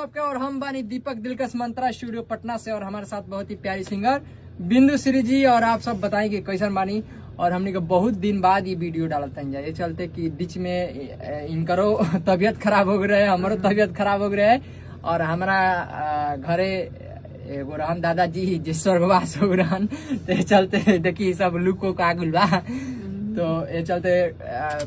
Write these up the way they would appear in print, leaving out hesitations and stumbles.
सबके। और हम बानी दीपक दिलकश मंत्रा स्टूडियो पटना से, और हमारे साथ बहुत ही प्यारी सिंगर बिंदु श्री जी। और आप सब बताएंगे कैसन बानी। और हमने को बहुत दिन बाद ये वीडियो डालता है, ये चलते कि बीच में इनकरो तबियत खराब हो गए है, हमारो तबियत खराब हो गए है। और हमारा घरे एगो रहन दादाजी जे स्वर्गवास हो रहन, तो चलते देखिए सब लुक को कागुल बा, तो ये चलते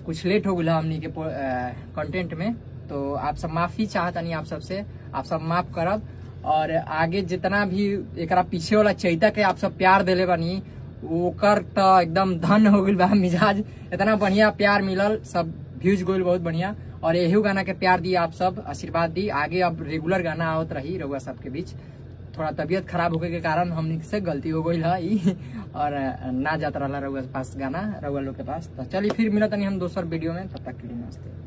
कुछ लेट हो गया हमनी के कंटेंट में। तो आप सब माफी चाहतनी, आप सबसे आप सब माफ करब। और आगे जितना भी एकरा पीछे वाला चैता के आप सब प्यार देले बनी, ओकर तो एकदम धन हो गई बा मिजाज। इतना बढ़िया प्यार मिलल, सब व्यूज गोल बहुत बढ़िया। और यही गाना के प्यार दी, आप सब आशीर्वाद दी। आगे अब रेगुलर गाना आवत रही रउआ सबके बीच। थोड़ा तबीयत खराब होने के कारण हमने से गलती हो गई है और ना जाता रहा रउआ पास गाना, रउआ लोग के पास। तो चलिए फिर मिलत नहीं हम दोसर वीडियो में, तब तक के लिए नमस्ते।